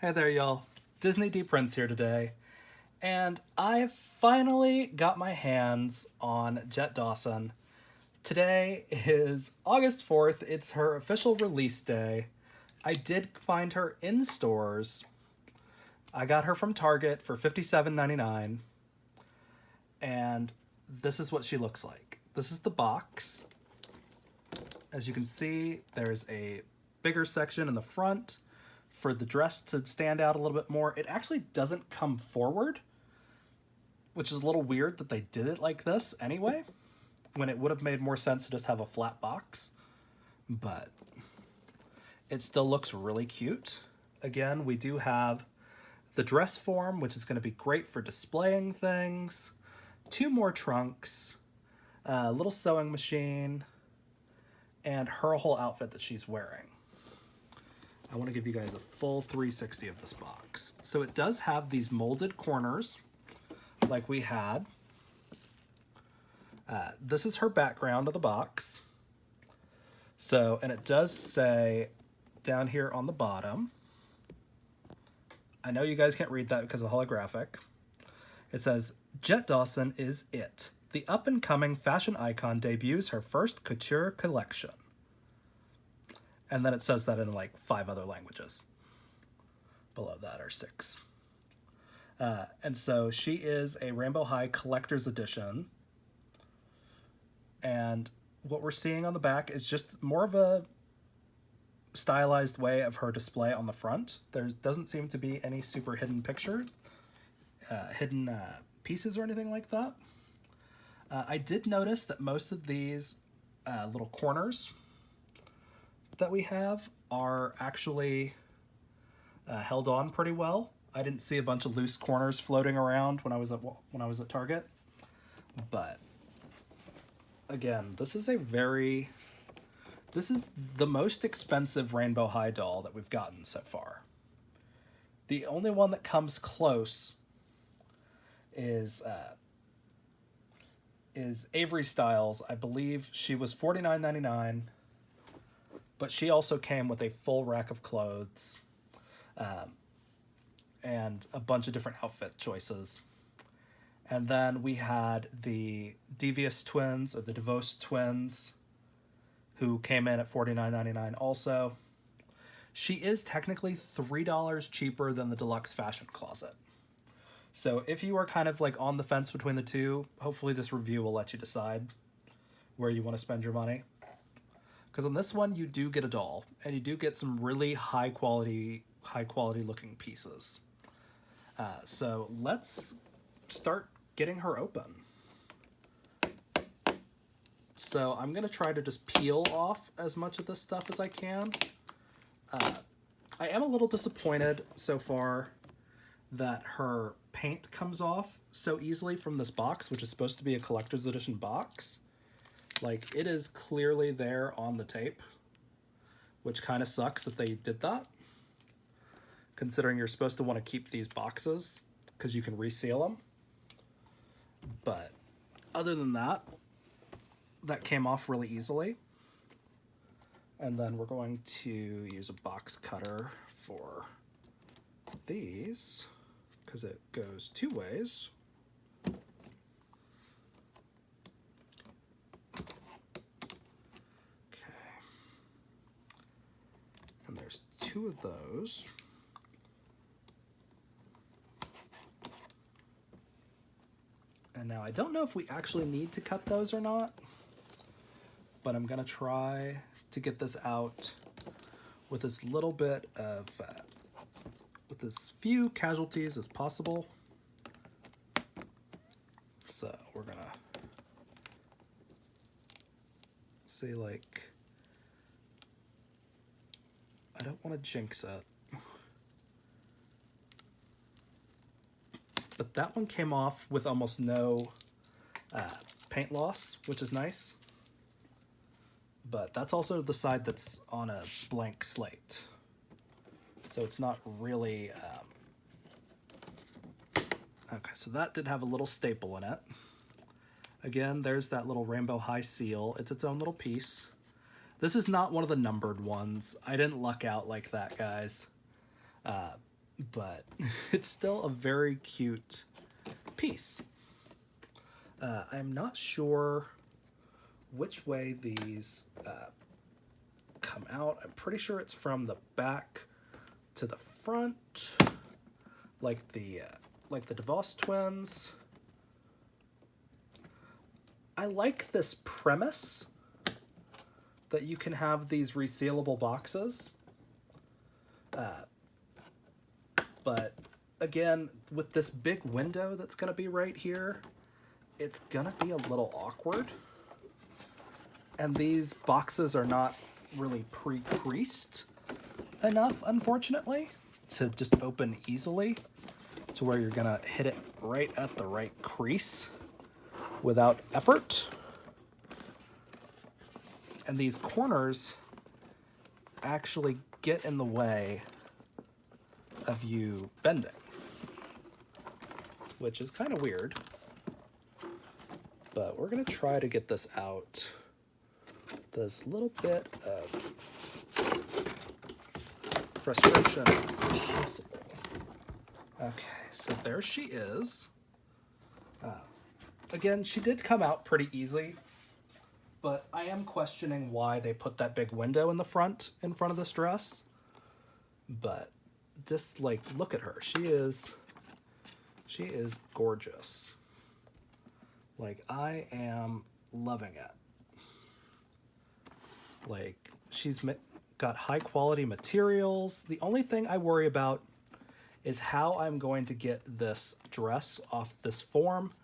Hey there, y'all. Disney D Prince here today, and I finally got my hands on Jett Dawson. Today is August 4th. It's her official release day. I did find her in stores. I got her from Target for $57.99, and this is what she looks like. This is the box. As you can see, there's a bigger section in the front for the dress to stand out a little bit more. It actually doesn't come forward, which is a little weird that they did it like this anyway, when it would have made more sense to just have a flat box. But it still looks really cute. Again, we do have the dress form, which is going to be great for displaying things. 2 more trunks, a little sewing machine, and her whole outfit that she's wearing. I want to give you guys a full 360 of this box. So it does have these molded corners like we had. This is her background of the box. So, and it does say down here on the bottom, I know you guys can't read that because of the holographic. It says, Jett Dawson is it. The up-and-coming fashion icon debuts her first couture collection. And then it says that in like 5 other languages. Below that are 6. And so she is a Rainbow High Collector's Edition. And what we're seeing on the back is just more of a stylized way of her display on the front. There doesn't seem to be any super hidden pictures, hidden pieces or anything like that. I did notice that most of these little corners that we have are actually held on pretty well. I didn't see a bunch of loose corners floating around when I was at Target. But again, this is the most expensive Rainbow High doll that we've gotten so far. The only one that comes close is Avery Styles. I believe she was $49.99, but she also came with a full rack of clothes and a bunch of different outfit choices. And then we had the Devious Twins, or the DeVos Twins, who came in at $49.99 also. She is technically $3 cheaper than the Deluxe Fashion Closet. So if you are kind of like on the fence between the two, hopefully this review will let you decide where you want to spend your money. Because on this one, you do get a doll, and you do get some really high quality looking pieces. So let's start getting her open. So I'm going to try to just peel off as much of this stuff as I can. I am a little disappointed so far that her paint comes off so easily from this box, which is supposed to be a collector's edition box. Like, it is clearly there on the tape, which kind of sucks that they did that, considering you're supposed to want to keep these boxes because you can reseal them. But other than that, that came off really easily. And then we're going to use a box cutter for these because it goes 2 ways. And there's 2 of those. And now I don't know if we actually need to cut those or not, but I'm gonna try to get this out with as little bit of, with as few casualties as possible. So we're gonna say, like, I don't want to jinx it. But that one came off with almost no paint loss, which is nice. But that's also the side that's on a blank slate. So it's not really... Okay, so that did have a little staple in it. Again, there's that little Rainbow High seal. It's its own little piece. This is not one of the numbered ones. I didn't luck out like that, guys. but it's still a very cute piece. I'm not sure which way these come out. I'm pretty sure it's from the back to the front, like the DeVos twins. I like this premise that you can have these resealable boxes. But again, with this big window that's going to be right here, it's going to be a little awkward. And these boxes are not really pre-creased enough, unfortunately, to just open easily to where you're going to hit it right at the right crease without effort. And these corners actually get in the way of you bending, which is kind of weird. But we're going to try to get this out. This little bit of frustration as possible. Okay, so there she is. Again, she did come out pretty easy, but I am questioning why they put that big window in front of this dress. But just like, look at her. She is gorgeous. Like, I am loving it. Like, she's got high quality materials. The only thing I worry about is how I'm going to get this dress off this form,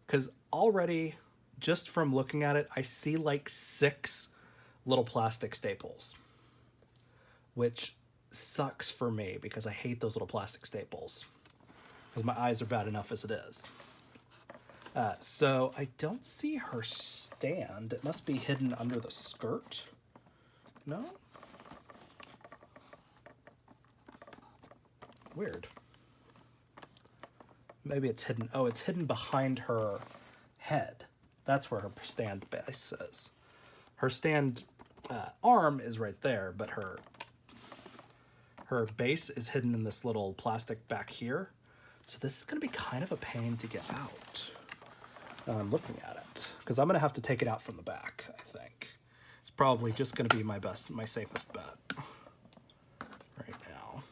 because already, just from looking at it, I see like 6 little plastic staples, which sucks for me because I hate those little plastic staples because my eyes are bad enough as it is. So I don't see her stand. It must be hidden under the skirt. No? Weird. Maybe it's hidden. Oh, it's hidden behind her head. That's where her stand base is. Her stand arm is right there, but her base is hidden in this little plastic back here. So this is going to be kind of a pain to get out. Looking at it, because I'm going to have to take it out from the back, I think. It's probably just going to be my safest bet right now.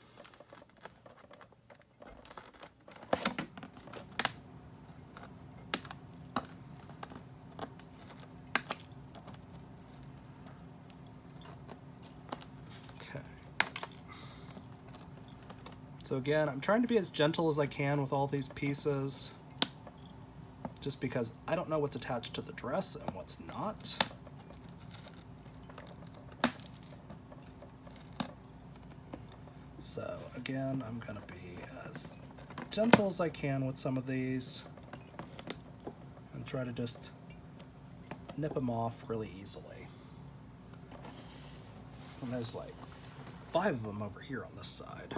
Okay. So again, I'm trying to be as gentle as I can with all these pieces, just because I don't know what's attached to the dress and what's not. So again, I'm gonna be as gentle as I can with some of these and try to just nip them off really easily. And there's like 5 of them over here on this side.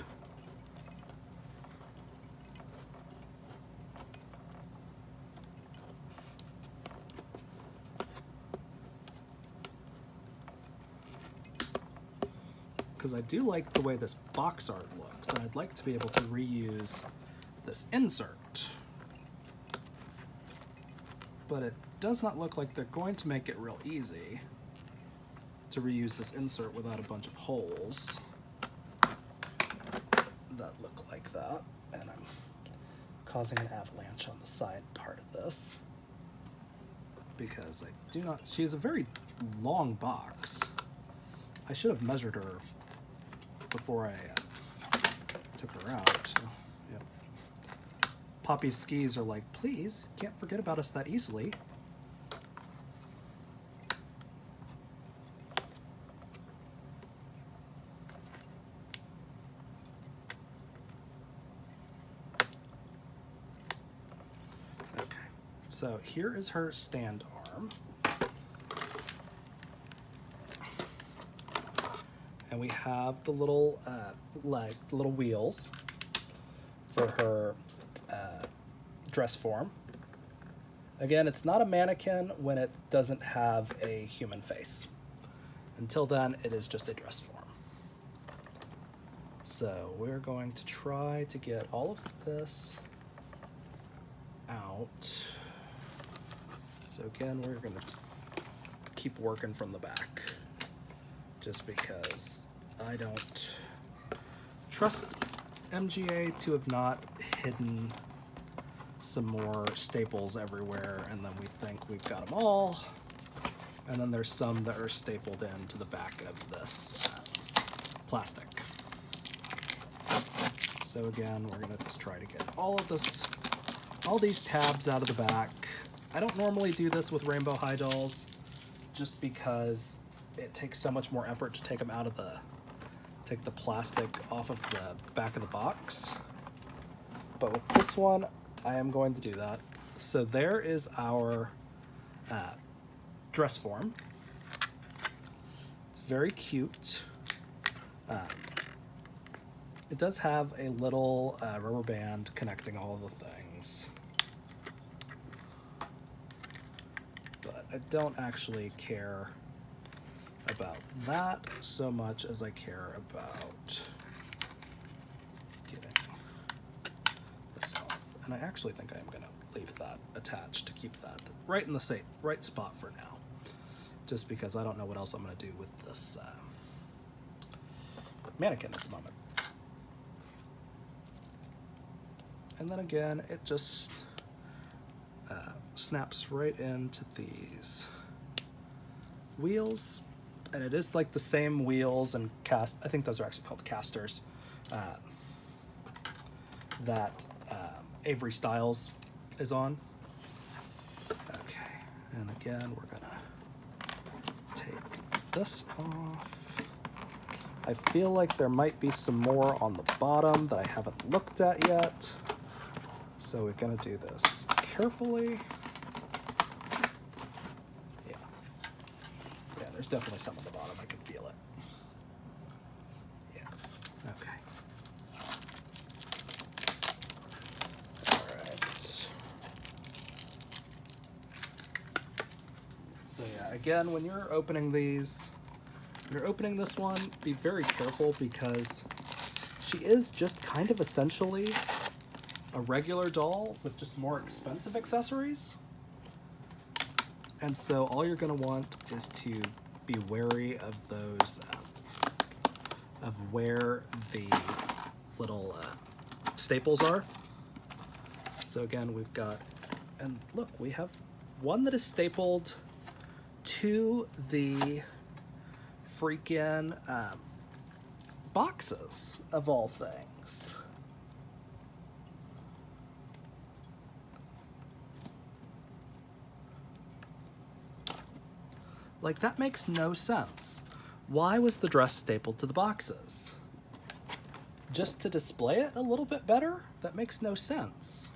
Because I do like the way this box art looks, and I'd like to be able to reuse this insert. But it does not look like they're going to make it real easy to reuse this insert without a bunch of holes that look like that. And I'm causing an avalanche on the side part of this, because I do not, she has a very long box. I should have measured her before I took her out. So, yep. Poppy's skis are like, please, can't forget about us that easily. Okay, so here is her stand arm. And we have the little little wheels for her dress form. Again, it's not a mannequin when it doesn't have a human face. Until then, it is just a dress form. So we're going to try to get all of this out. So again, we're gonna just keep working from the back, just because I don't trust MGA to have not hidden some more staples everywhere, and then we think we've got them all, and then there's some that are stapled into the back of this plastic. So again, we're gonna just try to get all these tabs out of the back. I don't normally do this with Rainbow High dolls, just because it takes so much more effort to take them out of take the plastic off of the back of the box. But with this one, I am going to do that. So there is our dress form. It's very cute. It does have a little rubber band connecting all of the things. But I don't actually care about that so much as I care about getting this off. And I actually think I am going to leave that attached to keep that right in the right spot for now, just because I don't know what else I'm going to do with this mannequin at the moment. And then again, it just snaps right into these wheels, and it is like the same wheels and I think those are actually called casters, that Avery Styles is on. Okay, and again, we're gonna take this off. I feel like there might be some more on the bottom that I haven't looked at yet. So we're gonna do this carefully. Yeah, there's definitely some on the bottom, I can feel it. Yeah, okay. All right. So yeah, again, when you're opening these, when you're opening this one, be very careful, because she is just kind of essentially a regular doll with just more expensive accessories. And so all you're going to want is to be wary of those, of where the little staples are. So again, we've got, and look, we have one that is stapled to the freaking boxes, of all things. Like, that makes no sense. Why was the dress stapled to the boxes? Just to display it a little bit better? That makes no sense.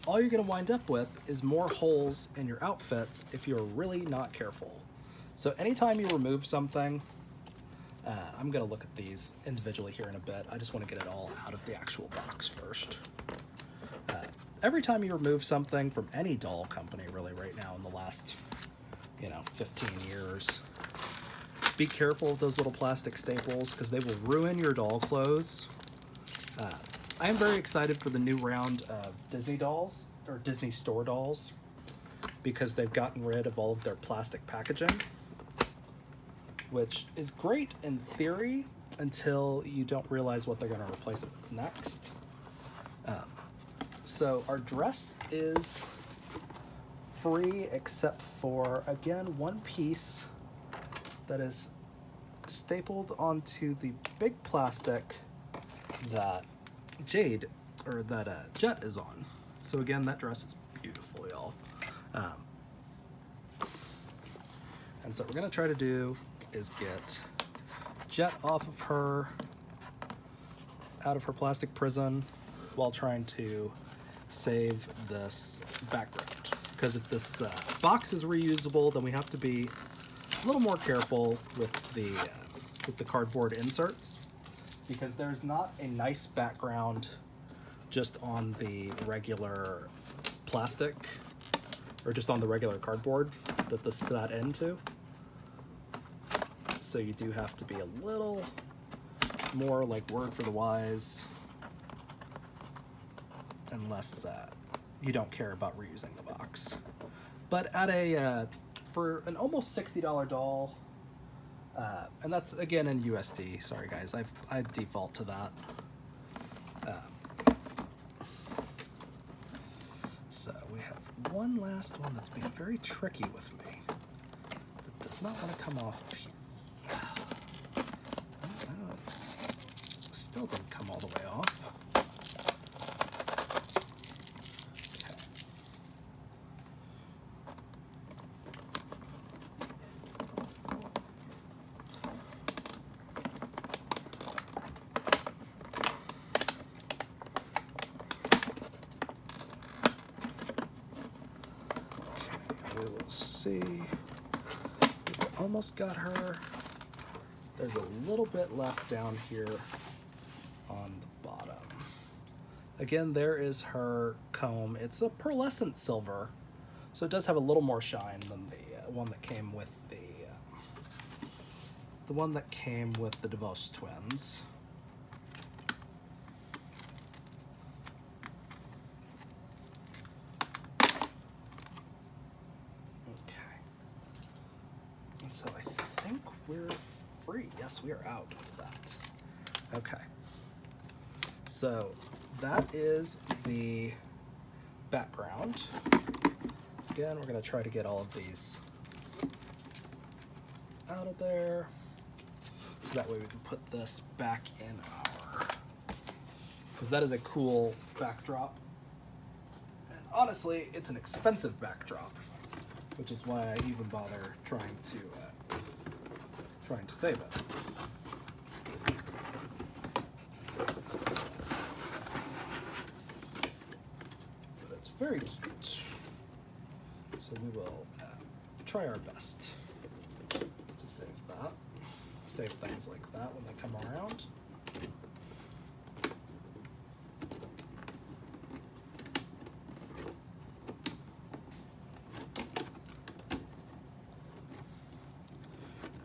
All you're going to wind up with is more holes in your outfits if you're really not careful. So anytime you remove something, I'm going to look at these individually here in a bit. I just want to get it all out of the actual box first. Every time you remove something from any doll company, really, right now in the last 15 years. Be careful of those little plastic staples, because they will ruin your doll clothes. I am very excited for the new round of Disney dolls, or Disney store dolls, because they've gotten rid of all of their plastic packaging, which is great in theory until you don't realize what they're going to replace it with next. So our dress is free, except for, again, one piece that is stapled onto the big plastic that Jett is on. So again, that dress is beautiful, y'all. And so what we're gonna try to do is get Jett out of her plastic prison while trying to save this background. Because if this box is reusable, then we have to be a little more careful with the cardboard inserts, because there's not a nice background just on the regular plastic, or just on the regular cardboard that this sat into. So you do have to be a little more like Word for the Wise, unless you don't care about reusing the box. But at a for an almost $60 doll, and that's again in USD. Sorry guys, I default to that. So we have one last one that's being very tricky with me. That does not want to come off here. Still didn't come all the way off. We will see. We've almost got her. There's a little bit left down here on the bottom. Again, there is her comb. It's a pearlescent silver, so it does have a little more shine than the one that came with the one that came with the DeVos twins. So I think we're free. Yes, we are out with that. Okay. So that is the background. Again, we're going to try to get all of these out of there. So that way we can put this back in our... Because that is a cool backdrop. And honestly, it's an expensive backdrop, which is why I even bother trying to save it. But it's very cute, so we will try our best to save things like that when they come around.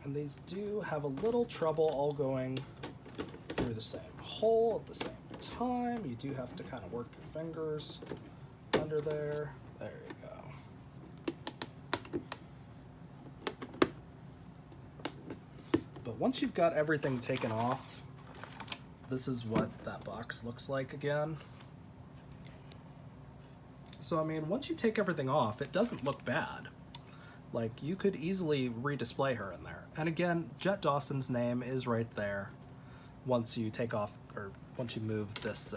And these do have a little trouble all going through the same hole at the same time. You do have to kind of work your fingers under there. There you go. But once you've got everything taken off, this is what that box looks like again. So I mean, once you take everything off, it doesn't look bad. Like, you could easily redisplay her in there. And again, Jett Dawson's name is right there once you take off, or once you move this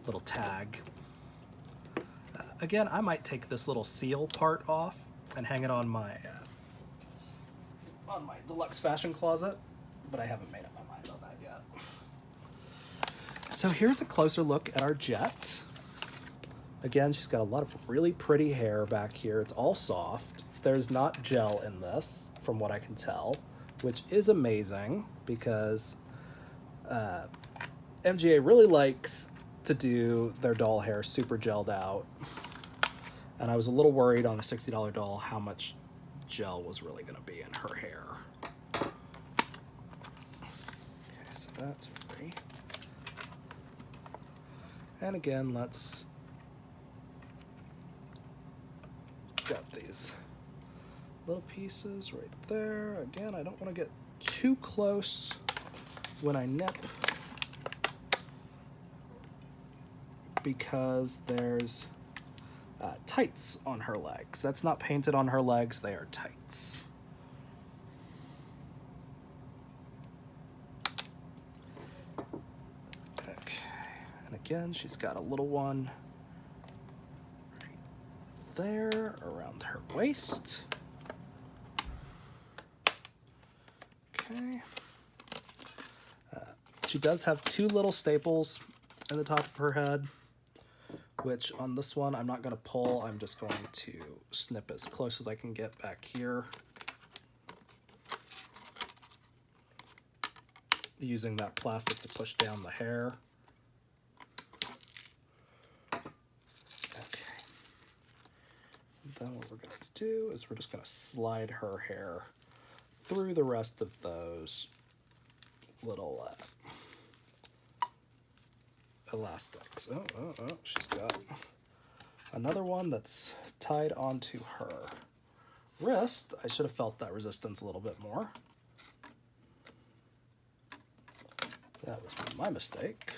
little tag. Again, I might take this little seal part off and hang it on my deluxe fashion closet, but I haven't made up my mind on that yet. So here's a closer look at our Jett. Again, she's got a lot of really pretty hair back here. It's all soft. There's not gel in this, from what I can tell, which is amazing because MGA really likes to do their doll hair super gelled out. And I was a little worried on a $60 doll how much gel was really going to be in her hair. Okay, so that's free. And again, let's... Got these little pieces right there. Again, I don't want to get too close when I nip because there's tights on her legs. That's not painted on her legs, they are tights. Okay, and again, she's got a little one there around her waist. Okay. She does have two little staples in the top of her head, which on this one I'm not going to pull. I'm just going to snip as close as I can get back here, using that plastic to push down the hair. Then what we're going to do is we're just going to slide her hair through the rest of those little elastics. Oh, she's got another one that's tied onto her wrist. I should have felt that resistance a little bit more. That was my mistake.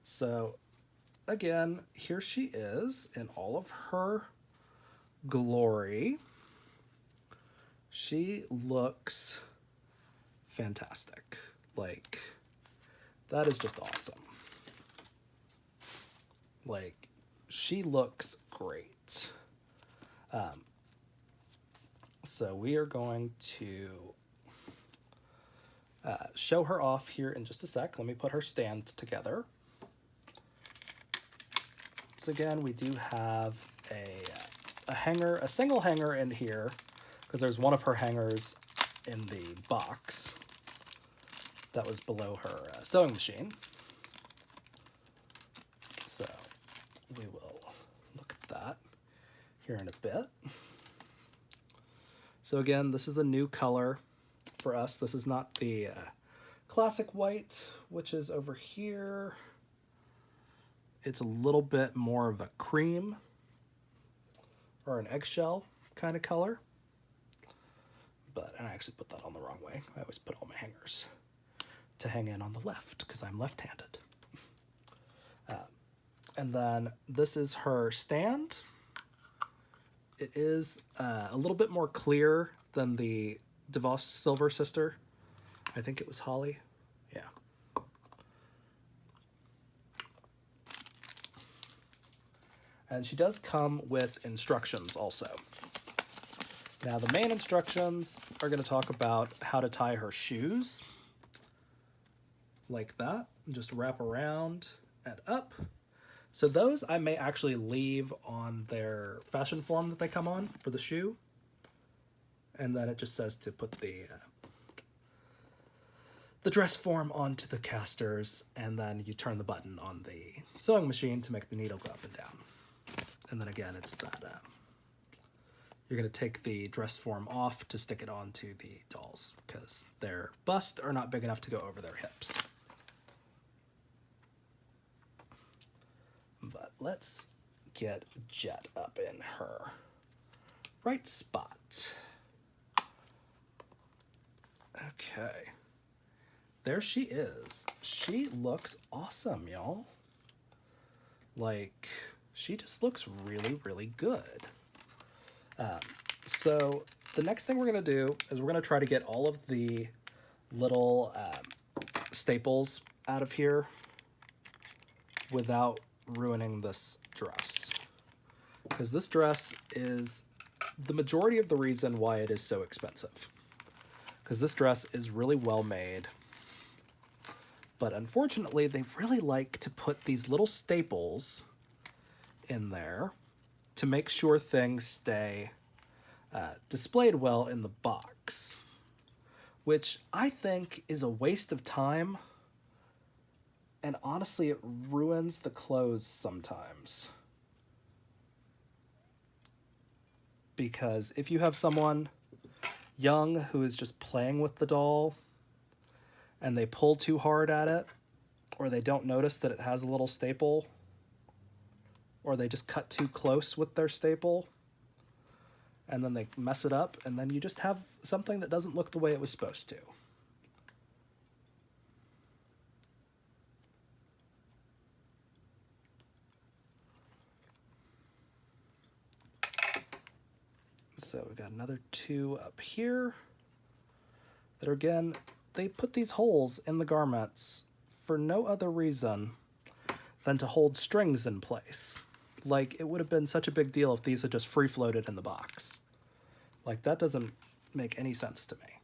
So again, here she is in all of her glory. She looks fantastic. Like, that is just awesome. Like, she looks great. So we are going to show her off here in just a sec. Let me put her stand together. So again, we do have a hanger, a single hanger in here, because there's one of her hangers in the box that was below her sewing machine. So we will look at that here in a bit. So again, this is the new color for us. This is not the classic white, which is over here. It's a little bit more of a cream or an eggshell kind of color. But I actually put that on the wrong way. I always put all my hangers to hang in on the left because I'm left-handed. And then this is her stand. It is a little bit more clear than the DeVos Silver Sister. I think it was Holly. Yeah. And she does come with instructions also. Now the main instructions are going to talk about how to tie her shoes. Like that. Just wrap around and up. So those I may actually leave on their fashion form that they come on for the shoe. And then it just says to put the dress form onto the casters, and then you turn the button on the sewing machine to make the needle go up and down. And then again, it's that you're going to take the dress form off to stick it onto the dolls because their busts are not big enough to go over their hips. But let's get Jett up in her right spot. Okay. There she is. She looks awesome, y'all. Like, she just looks really, really good. So the next thing we're going to do is we're going to try to get all of the little staples out of here without ruining this dress. Because this dress is the majority of the reason why it is so expensive. Because this dress is really well made. But unfortunately, they really like to put these little staples in there to make sure things stay displayed well in the box, which I think is a waste of time, and honestly it ruins the clothes sometimes. Because if you have someone young who is just playing with the doll and they pull too hard at it, or they don't notice that it has a little staple, or they just cut too close with their staple, and then they mess it up, and then you just have something that doesn't look the way it was supposed to. So we've got another two up here that are, again, they put these holes in the garments for no other reason than to hold strings in place. Like, it would have been such a big deal if these had just free floated in the box. Like, that doesn't make any sense to me.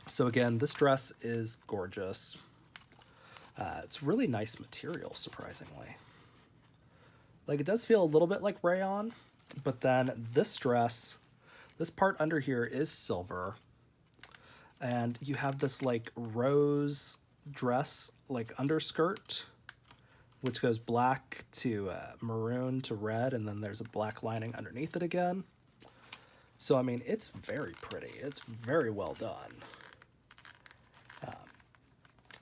So again, this dress is gorgeous. It's really nice material, surprisingly. Like, it does feel a little bit like rayon, but then this dress, this part under here is silver. And you have this, like, rose dress, like, underskirt, which goes black to maroon to red, and then there's a black lining underneath it again. So, I mean, it's very pretty. It's very well done.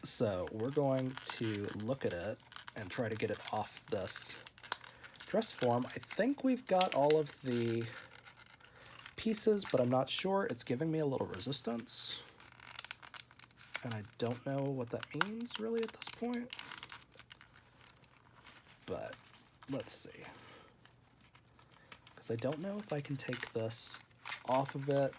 So we're going to look at it and try to get it off this dress form. I think we've got all of the pieces, but I'm not sure. It's giving me a little resistance, and I don't know what that means really at this point. But let's see, because I don't know if I can take this off of it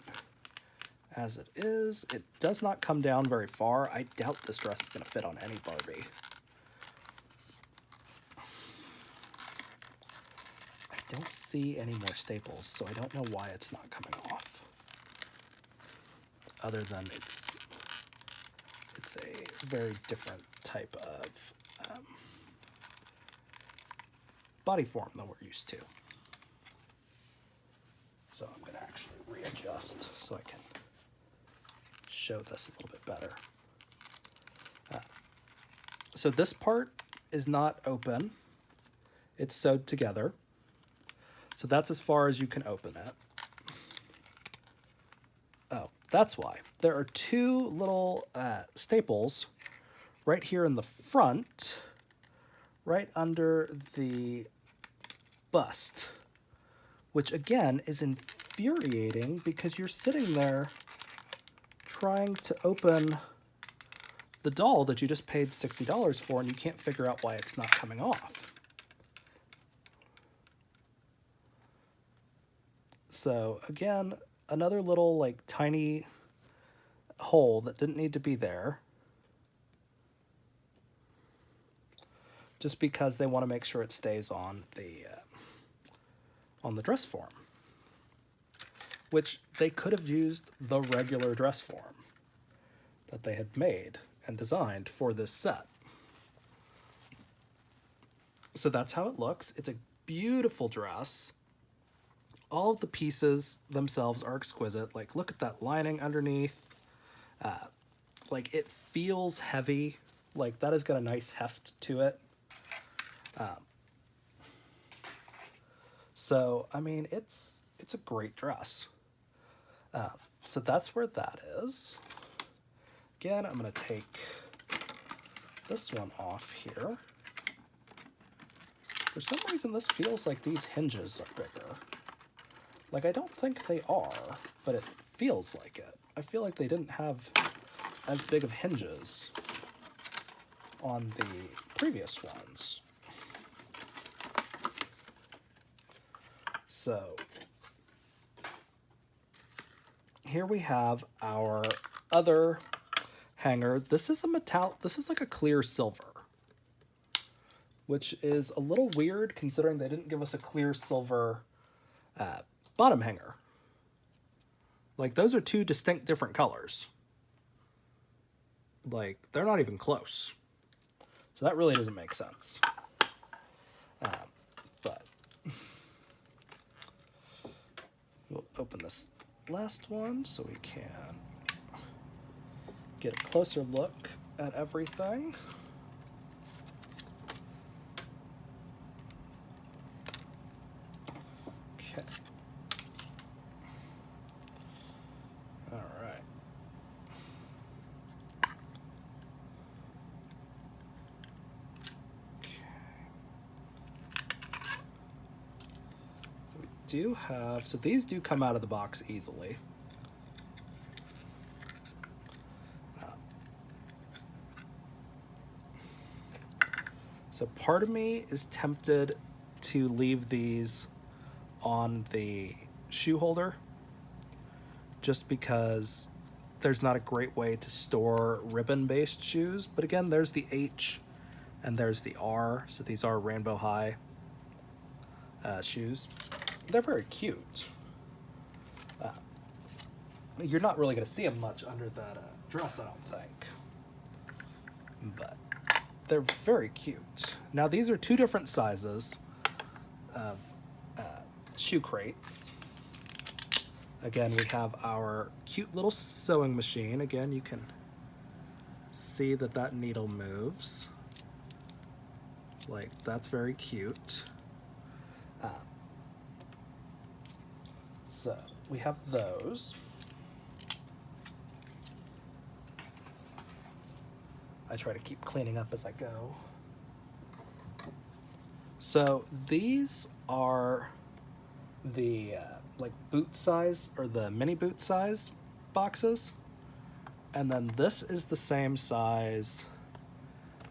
as it is. It does not come down very far. I doubt this dress is going to fit on any Barbie. I don't see any more staples, so I don't know why it's not coming off. Other than it's a very different type of body form than we're used to. So I'm going to actually readjust so I can show this a little bit better. So this part is not open. It's sewed together. So that's as far as you can open it. Oh, that's why. There are two little staples right here in the front, right under the bust, which again is infuriating because you're sitting there trying to open the doll that you just paid $60 for, and you can't figure out why it's not coming off. So again, another little like tiny hole that didn't need to be there, just because they want to make sure it stays on the dress form, which they could have used the regular dress form that they had made and designed for this set. So that's how it looks. It's a beautiful dress. All of the pieces themselves are exquisite. Like, look at that lining underneath. Like, it feels heavy. Like, that has got a nice heft to it. So, I mean, it's a great dress. So that's where that is. Again, I'm going to take this one off here. For some reason, this feels like these hinges are bigger. Like, I don't think they are, but it feels like it. I feel like they didn't have as big of hinges on the previous ones. So here we have our other hanger. This is a metallic, this is like a clear silver, which is a little weird considering they didn't give us a clear silver bottom hanger. Like, those are two distinct different colors. Like, they're not even close. So that really doesn't make sense. But we'll open this last one so we can get a closer look at everything. Okay. All right. Okay. We do have, so these do come out of the box easily. So part of me is tempted to leave these on the shoe holder, just because there's not a great way to store ribbon-based shoes. But again, there's the H and there's the R, so these are Rainbow High shoes. They're very cute. You're not really going to see them much under that dress, I don't think. But they're very cute. Now, these are two different sizes of shoe crates. Again, we have our cute little sewing machine. Again, you can see that that needle moves. Like, that's very cute. So we have those. I try to keep cleaning up as I go. So these are the like boot size, or the mini boot size boxes. And then this is the same size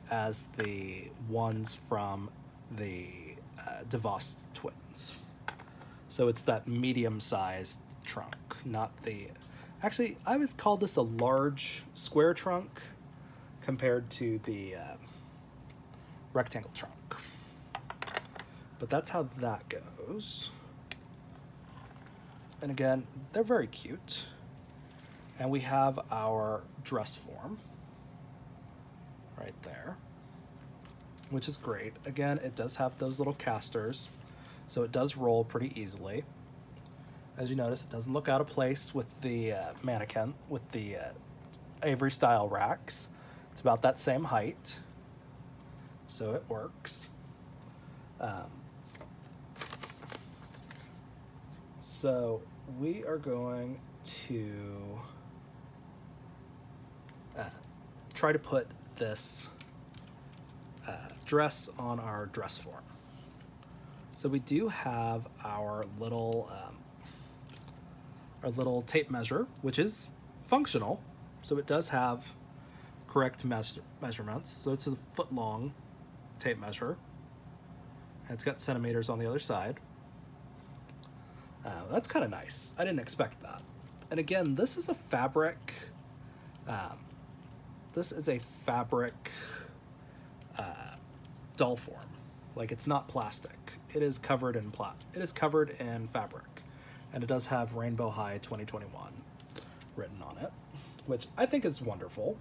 as the ones from the DeVos twins. So it's that medium-sized trunk, not the... Actually, I would call this a large square trunk compared to the rectangle trunk. But that's how that goes. And again, they're very cute. And we have our dress form right there, which is great. Again, it does have those little casters, so it does roll pretty easily. As you notice, it doesn't look out of place with the mannequin, with the Avery style racks. It's about that same height, so it works. So we are going to try to put this dress on our dress form. So we do have our little tape measure, which is functional. So it does have correct measurements. So it's a 1-foot-long tape measure. And it's got centimeters on the other side. That's kind of nice. I didn't expect that. And again, this is a fabric. This is a fabric doll form. Like, it's not plastic. It is covered in fabric, and it does have Rainbow High 2021 written on it, which I think is wonderful.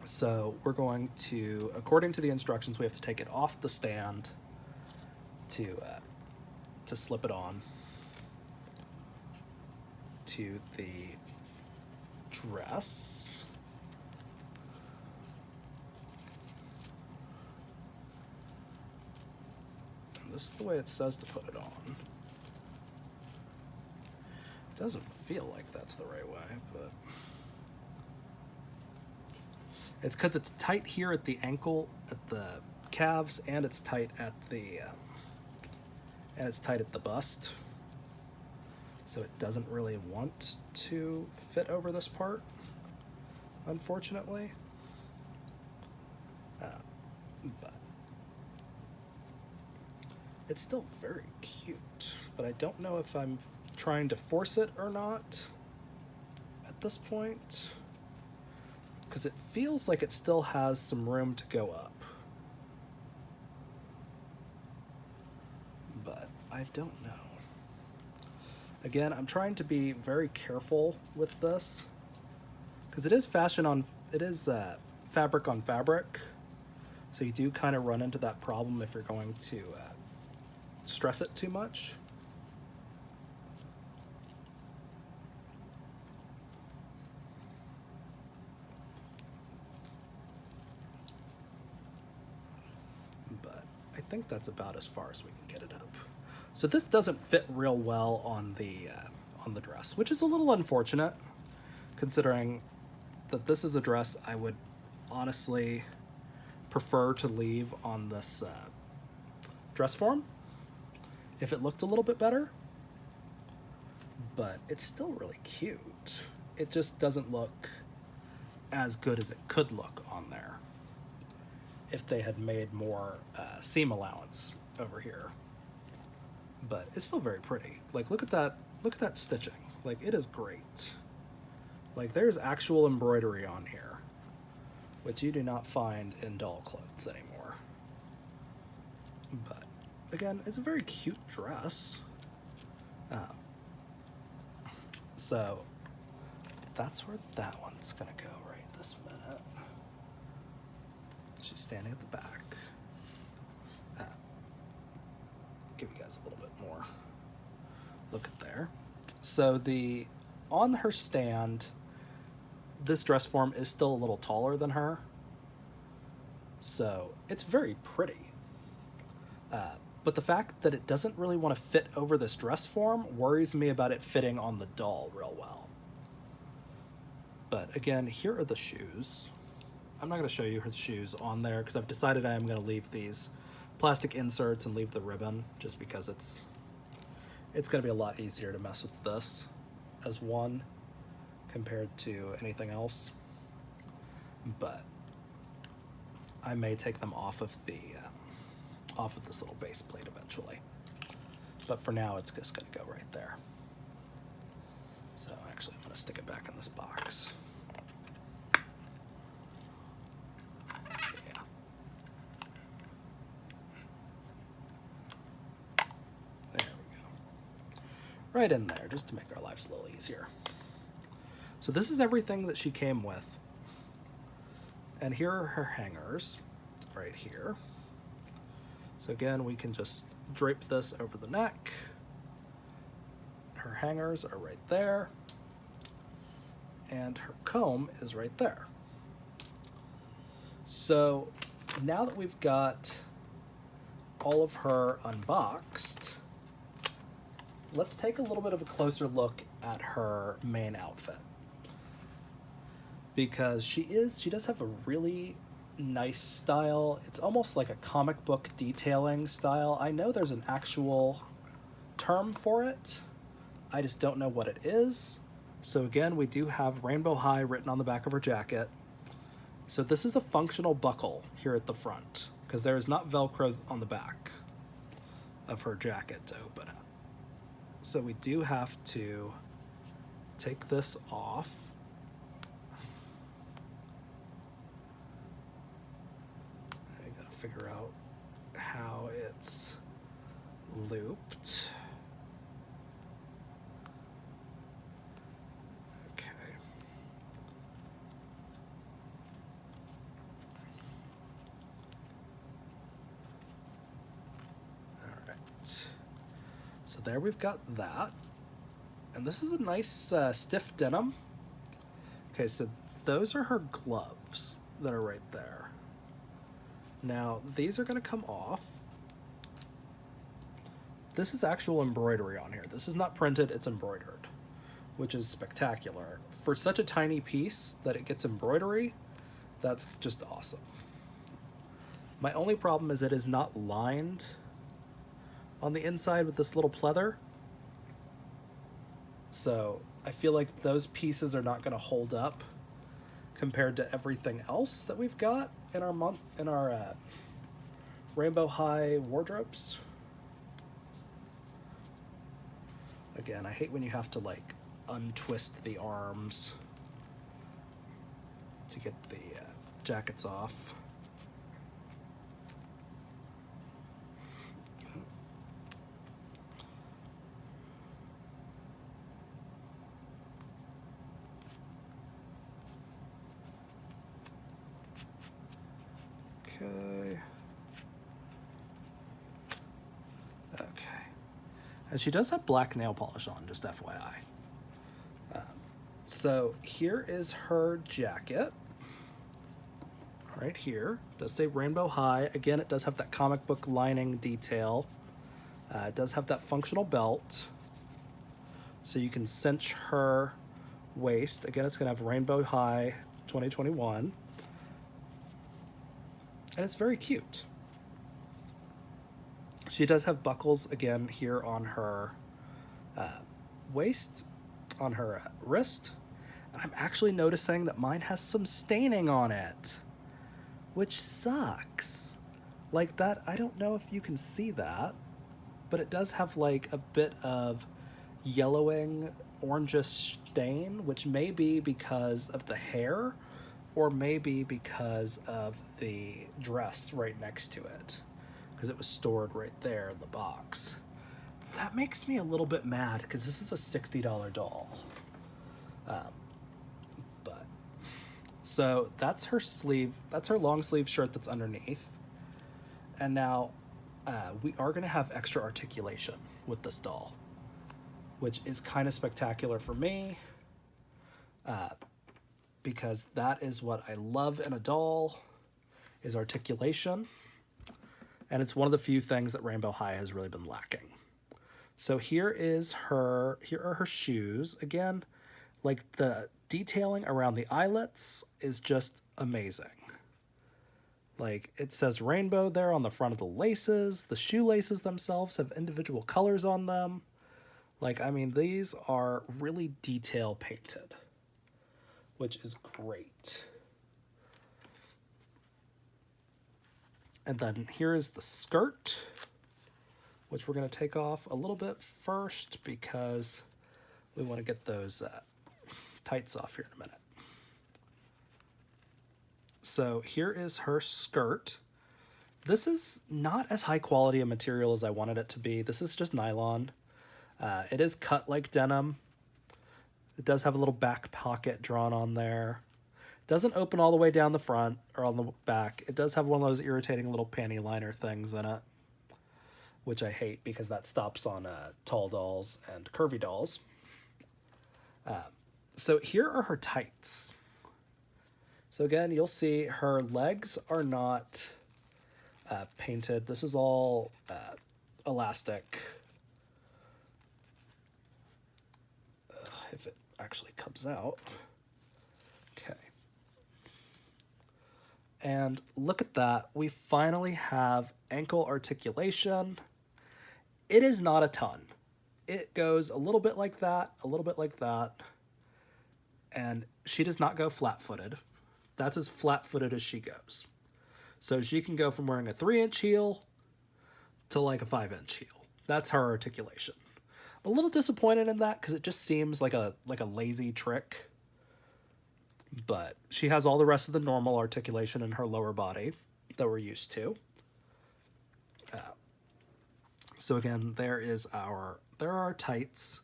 So we're going to, according to the instructions, we have to take it off the stand to slip it on to the dress. And this is the way it says to put it on. It doesn't feel like that's the right way, but it's because it's tight here at the ankle, at the calves, and it's tight at the bust. So it doesn't really want to fit over this part, unfortunately. But it's still very cute. But I don't know if I'm trying to force it or not at this point, because it feels like it still has some room to go up. But I don't know. Again, I'm trying to be very careful with this, because it is fabric on fabric, so you do kind of run into that problem if you're going to stress it too much. But I think that's about as far as we can get it up. So this doesn't fit real well on the dress, which is a little unfortunate, considering that this is a dress I would honestly prefer to leave on this dress form if it looked a little bit better. But it's still really cute. It just doesn't look as good as it could look on there if they had made more seam allowance over here. But it's still very pretty. Like, look at that stitching. Like, it is great. Like, there's actual embroidery on here, which you do not find in doll clothes anymore. But again, it's a very cute dress. So that's where that one's gonna go right this minute. She's standing at the back. Give you guys a little bit more look at there. So on her stand, this dress form is still a little taller than her, so it's very pretty. but the fact that it doesn't really want to fit over this dress form worries me about it fitting on the doll real well. But again, here are the shoes. I'm not going to show you her shoes on there because I've decided I am going to leave these plastic inserts and leave the ribbon just because it's going to be a lot easier to mess with this as one compared to anything else. But I may take them off of this little base plate eventually. But for now, it's just going to go right there. So actually, I'm going to stick it back in this box. Yeah. There we go. Right in there, just to make our lives a little easier. So this is everything that she came with. And here are her hangers, right here. So again, we can just drape this over the neck. Her hangers are right there. And her comb is right there. So now that we've got all of her unboxed, let's take a little bit of a closer look at her main outfit. Because she does have a really nice style. It's almost like a comic book detailing style. I know there's an actual term for it. I just don't know what it is. So again, we do have Rainbow High written on the back of her jacket. So this is a functional buckle here at the front because there is not Velcro on the back of her jacket to open it. So we do have to take this off. Figure out how it's looped. Okay. All right. So there we've got that. And this is a nice stiff denim. Okay, so those are her gloves that are right there. Now, these are going to come off. This is actual embroidery on here. This is not printed, it's embroidered, which is spectacular. For such a tiny piece that it gets embroidery, that's just awesome. My only problem is it is not lined on the inside with this little pleather. So I feel like those pieces are not going to hold up compared to everything else that we've got in our Rainbow High wardrobes. Again, I hate when you have to like untwist the arms to get the jackets off. Okay. And she does have black nail polish on, just FYI. So here is her jacket. Right here. It does say Rainbow High. Again, it does have that comic book lining detail. It does have that functional belt. So you can cinch her waist. Again, it's going to have Rainbow High 2021. And it's very cute. She does have buckles, again, here on her waist, on her wrist. And I'm actually noticing that mine has some staining on it, which sucks. Like that, I don't know if you can see that, but it does have like a bit of yellowing, orangish stain, which may be because of the hair, or maybe because of the dress right next to it, because it was stored right there in the box. That makes me a little bit mad because this is a $60 doll. So that's her sleeve. That's her long sleeve shirt that's underneath. And now we are going to have extra articulation with this doll, which is kind of spectacular for me, because that is what I love in a doll, is articulation. And it's one of the few things that Rainbow High has really been lacking. So here are her shoes. Again, like the detailing around the eyelets is just amazing. Like it says rainbow there on the front of the laces. The shoelaces themselves have individual colors on them. Like, I mean, these are really detail painted, which is great. And then here is the skirt, which we're going to take off a little bit first because we want to get those tights off here in a minute. So here is her skirt. This is not as high quality a material as I wanted it to be. This is just nylon. It is cut like denim. It does have a little back pocket drawn on there. It doesn't open all the way down the front or on the back. It does have one of those irritating little panty liner things in it, which I hate because that stops on tall dolls and curvy dolls. So here are her tights. So again, you'll see her legs are not painted. This is all elastic. If it actually comes out. Okay. And look at that. We finally have ankle articulation. It is not a ton. It goes a little bit like that, a little bit like that. And she does not go flat-footed. That's as flat-footed as she goes. So she can go from wearing a 3-inch heel to like a 5-inch heel. That's her articulation. I'm a little disappointed in that because it just seems like a lazy trick. But she has all the rest of the normal articulation in her lower body that we're used to. So again, there are our tights.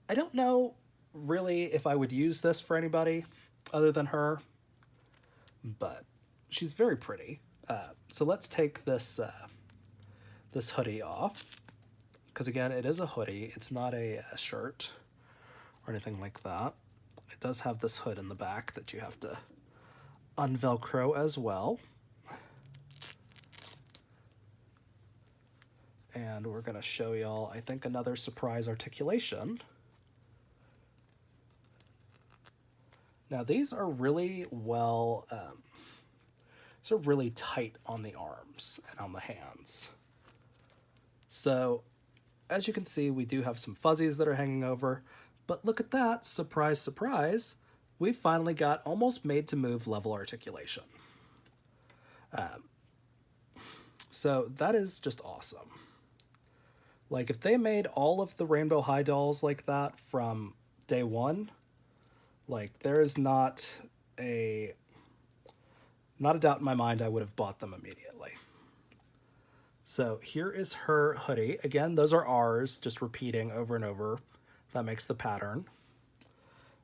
I don't know really if I would use this for anybody other than her, but she's very pretty. So let's take this this hoodie off, because again, it is a hoodie. It's not a shirt or anything like that. It does have this hood in the back that you have to unvelcro as well. And we're going to show y'all, I think, another surprise articulation. Now, these are really well, these are really tight on the arms and on the hands. So, as you can see, we do have some fuzzies that are hanging over. But look at that, surprise, surprise, we finally got almost made-to-move level articulation. So that is just awesome. Like, if they made all of the Rainbow High dolls like that from day one, like, there is not a doubt in my mind I would have bought them immediately. So here is her hoodie. Again, those are ours, just repeating over and over. That makes the pattern.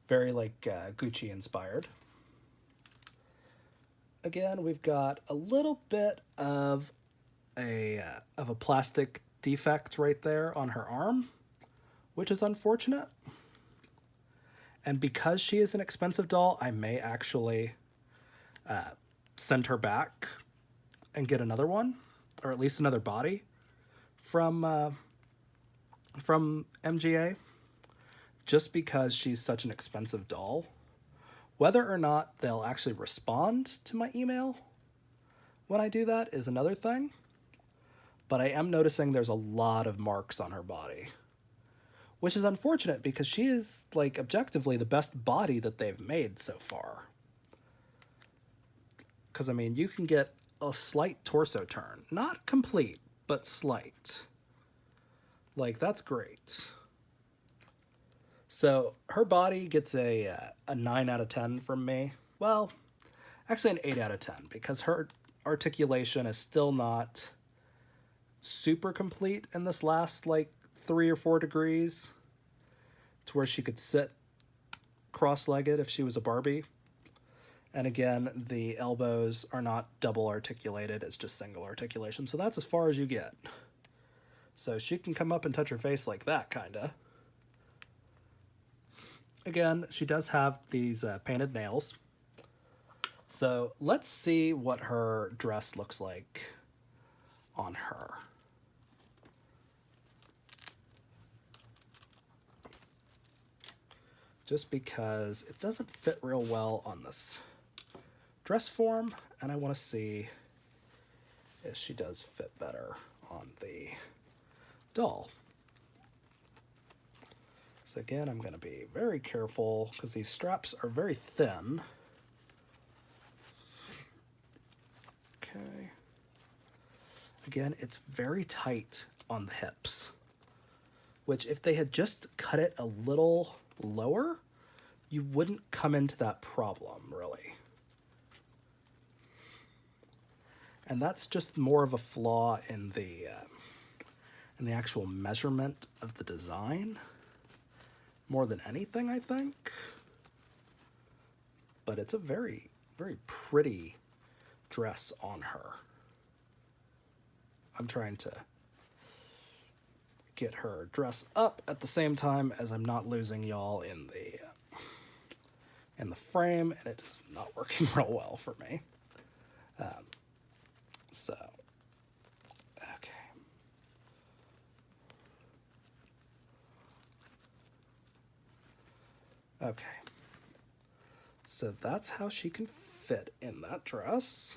Very, like, Gucci inspired. Again, we've got a little bit of a plastic defect right there on her arm, which is unfortunate. And because she is an expensive doll, I may actually send her back and get another one, or at least another body from MGA, just because she's such an expensive doll. Whether or not they'll actually respond to my email when I do that is another thing. But I am noticing there's a lot of marks on her body, which is unfortunate because she is, like, objectively the best body that they've made so far. Because, I mean, you can get a slight torso turn. Not complete, but slight. Like, that's great. So, her body gets a 9 out of 10 from me. Well, actually an 8 out of 10, because her articulation is still not super complete in this last, like, 3 or 4 degrees to where she could sit cross-legged if she was a Barbie. And again, the elbows are not double articulated, it's just single articulation. So that's as far as you get. So she can come up and touch her face like that, kinda. Again, she does have these painted nails. So let's see what her dress looks like on her. Just because it doesn't fit real well on this dress form, and I want to see if she does fit better on the doll. So again, I'm going to be very careful because these straps are very thin. Okay. Again, it's very tight on the hips, which if they had just cut it a little lower, you wouldn't come into that problem, really. And that's just more of a flaw in the actual measurement of the design, more than anything, I think. But it's a very, very pretty dress on her. I'm trying to get her dress up at the same time as I'm not losing y'all in the frame, and it is not working real well for me. So, okay. Okay. So that's how she can fit in that dress.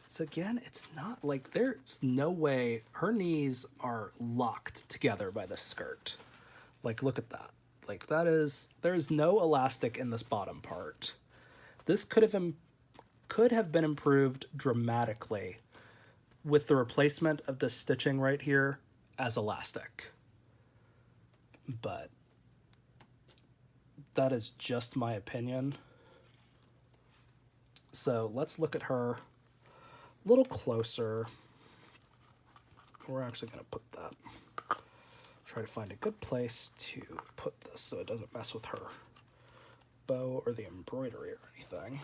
So again, it's not like there's no way her knees are locked together by the skirt. Like, look at that. Like, there's no elastic in this bottom part. This could have been improved dramatically with the replacement of this stitching right here as elastic. But that is just my opinion. So let's look at her a little closer. We're actually going to put that. Try to find a good place to put this so it doesn't mess with her bow or the embroidery or anything.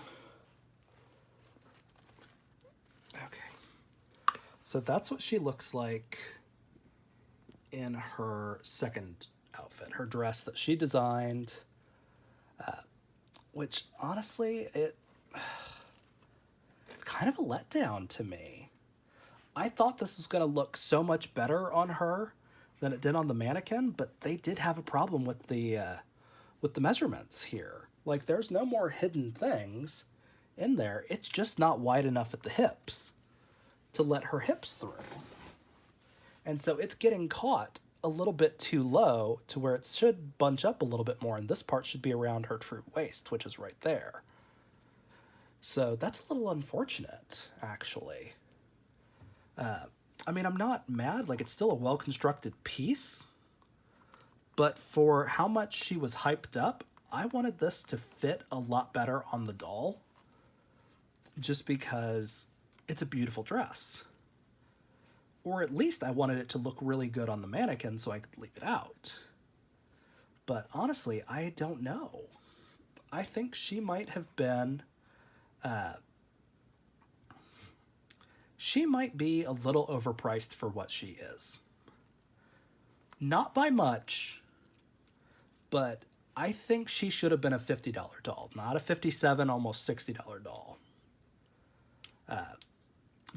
Okay. So that's what she looks like in her second outfit, her dress that she designed, which honestly, it's kind of a letdown to me. I thought this was going to look so much better on her than it did on the mannequin, but they did have a problem with the measurements here. Like, there's no more hidden things in there. It's just not wide enough at the hips to let her hips through. And so it's getting caught a little bit too low to where it should bunch up a little bit more, and this part should be around her true waist, which is right there. So that's a little unfortunate, actually. I mean, I'm not mad. Like, it's still a well-constructed piece. But for how much she was hyped up, I wanted this to fit a lot better on the doll. Just because it's a beautiful dress. Or at least I wanted it to look really good on the mannequin so I could leave it out. But honestly, I don't know. I think she might have been... she might be a little overpriced for what she is. Not by much, but I think she should have been a $50 doll, not a $57, almost $60 doll.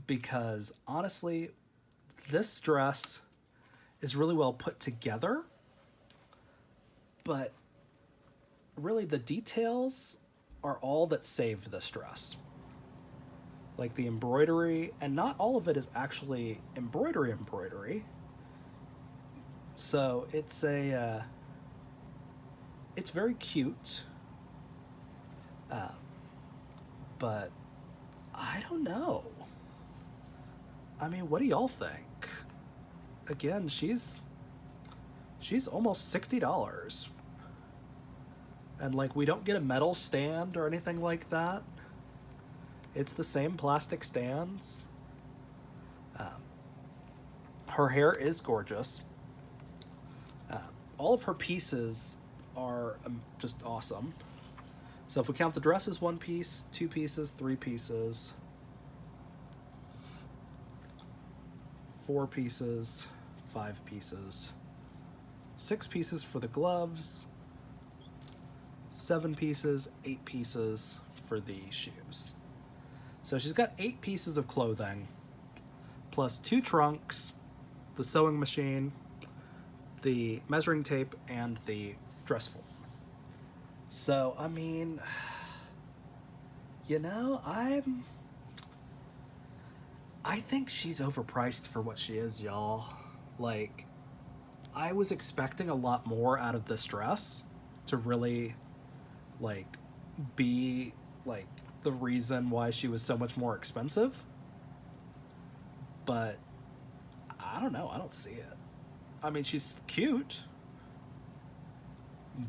Because honestly, this dress is really well put together, but really the details are all that saved this dress. Like the embroidery, and not all of it is actually embroidery. So it's it's very cute, but I don't know. I mean, what do y'all think? Again, she's almost $60. And like, we don't get a metal stand or anything like that. It's the same plastic stands. Her hair is gorgeous. All of her pieces are just awesome. So if we count the dress as one piece, 2 pieces, 3 pieces, 4 pieces, 5 pieces, 6 pieces for the gloves, 7 pieces, 8 pieces for the shoes. So she's got 8 pieces of clothing, plus 2 trunks, the sewing machine, the measuring tape, and the dress form. So, I mean, you know, I think she's overpriced for what she is, y'all. Like, I was expecting a lot more out of this dress to really, like, be, like, the reason why she was so much more expensive. But, I don't know, I don't see it. I mean, she's cute,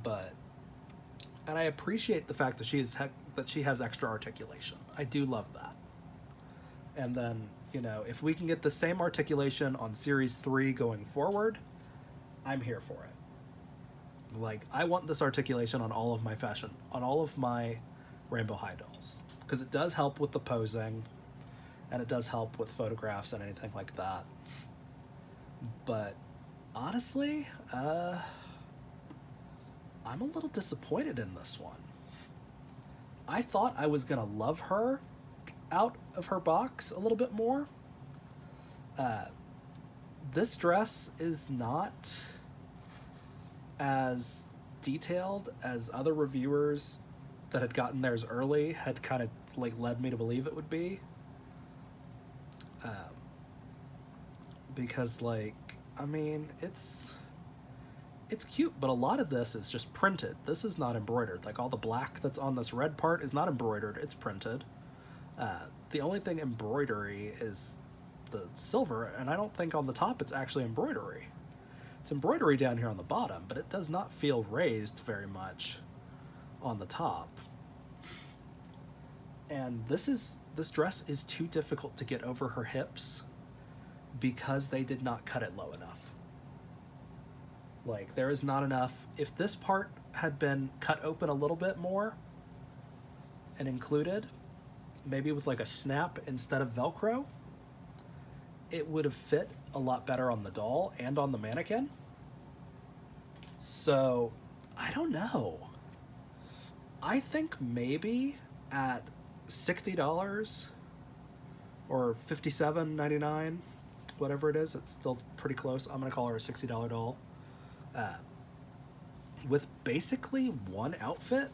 but... And I appreciate the fact that she has extra articulation. I do love that. And then, you know, if we can get the same articulation on Series 3 going forward, I'm here for it. Like, I want this articulation on all of my Rainbow High dolls. Because it does help with the posing, and it does help with photographs and anything like that. But, honestly, I'm a little disappointed in this one. I thought I was going to love her out of her box a little bit more. This dress is not as detailed as other reviewers that had gotten theirs early had kind of like led me to believe it would be. Because, like, I mean, it's cute, but a lot of this is just printed. This is not embroidered. Like, all the black that's on this red part is not embroidered. It's printed. The only thing embroidery is the silver, and I don't think on the top it's actually embroidery. It's embroidery down here on the bottom, but it does not feel raised very much on the top. And this dress is too difficult to get over her hips because they did not cut it low enough. Like, there is not enough. If this part had been cut open a little bit more and included, maybe with like a snap instead of Velcro, it would have fit a lot better on the doll and on the mannequin. So, I don't know. I think maybe at $60 or $57.99, whatever it is, it's still pretty close. I'm going to call her a $60 doll. With basically one outfit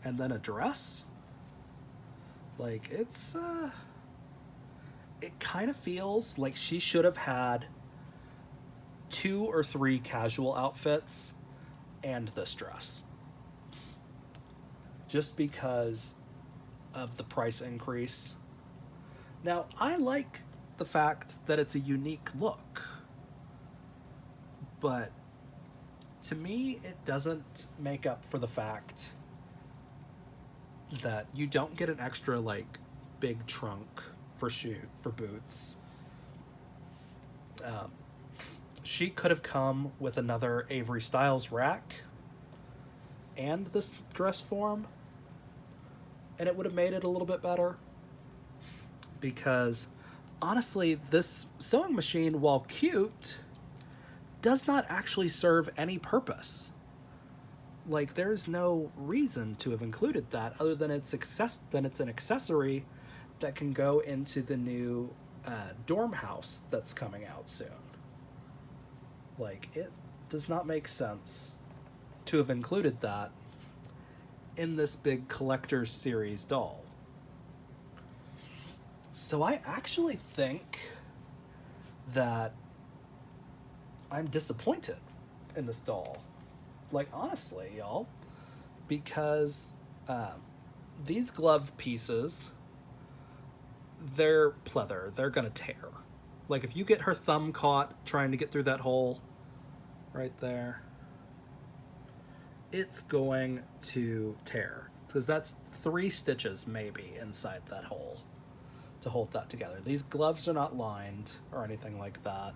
and then a dress, like, it's it kind of feels like she should have had 2 or 3 casual outfits and this dress, just because of the price increase. Now, I like the fact that it's a unique look, but to me, it doesn't make up for the fact that you don't get an extra, like, big trunk for boots. She could have come with another Avery Styles rack and this dress form, and it would have made it a little bit better. Because, honestly, this sewing machine, while cute, does not actually serve any purpose. Like, there's no reason to have included that other than it's an accessory that can go into the new dorm house that's coming out soon. Like, it does not make sense to have included that in this big collector's series doll. So I actually think that I'm disappointed in this doll. Like, honestly, y'all. Because these glove pieces, they're pleather. They're gonna tear. Like, if you get her thumb caught trying to get through that hole right there, it's going to tear. Because that's 3 stitches, maybe, inside that hole to hold that together. These gloves are not lined or anything like that.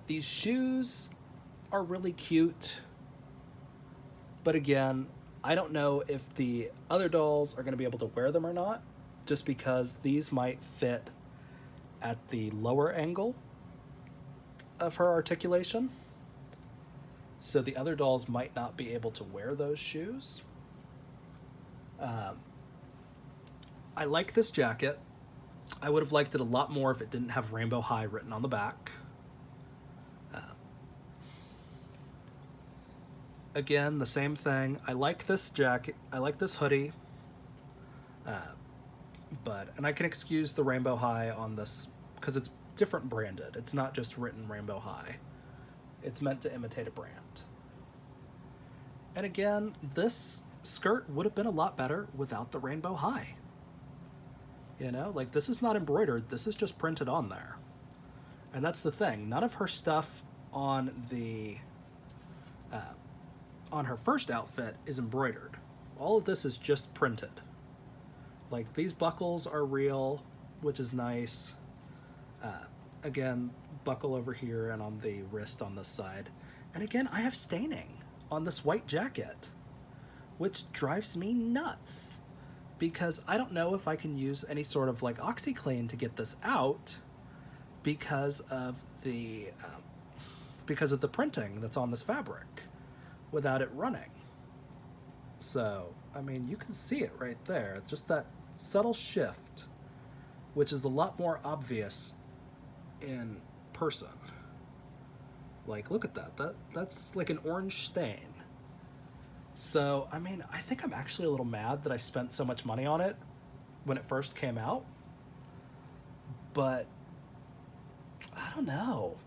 These shoes are really cute. But again, I don't know if the other dolls are going to be able to wear them or not, just because these might fit at the lower angle of her articulation. So the other dolls might not be able to wear those shoes. I like this jacket. I would have liked it a lot more if it didn't have Rainbow High written on the back. Uh, Again, the same thing. I like this jacket. I like this hoodie. And I can excuse the Rainbow High on this because it's different branded. It's not just written Rainbow High. It's meant to imitate a brand. And again, this skirt would have been a lot better without the Rainbow High. You know, like, this is not embroidered. This is just printed on there. And that's the thing. None of her stuff on on her first outfit is embroidered. All of this is just printed. Like, these buckles are real, which is nice. Again, buckle over here and on the wrist on this side. And again, I have staining on this white jacket, which drives me nuts, because I don't know if I can use any sort of like OxyClean to get this out because of the printing that's on this fabric without it running. So, I mean, you can see it right there, just that subtle shift, which is a lot more obvious in person. Like, look at that. That's like an orange stain. So, I mean, I think I'm actually a little mad that I spent so much money on it when it first came out. But I don't know.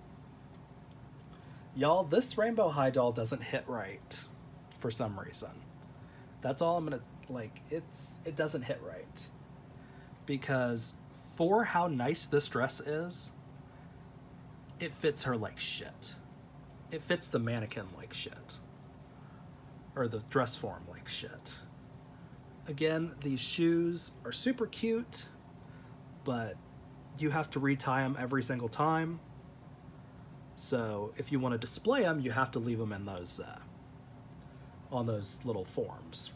Y'all, this Rainbow High doll doesn't hit right for some reason. That's all I'm gonna, like, it doesn't hit right. Because for how nice this dress is, it fits her like shit. It fits the mannequin like shit. Or the dress form like shit. Again, these shoes are super cute, but you have to retie them every single time. So if you want to display them, you have to leave them in those on those little forms.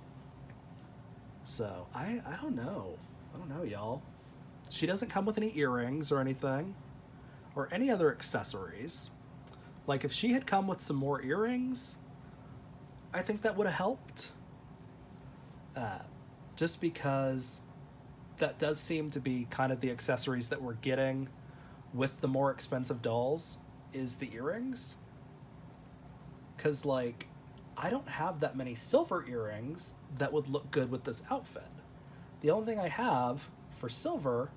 So I don't know. I don't know, y'all. She doesn't come with any earrings or anything, or any other accessories. Like, if she had come with some more earrings, I think that would have helped. Just because that does seem to be kind of the accessories that we're getting with the more expensive dolls, is the earrings. Because, like, I don't have that many silver earrings that would look good with this outfit. The only thing I have for silver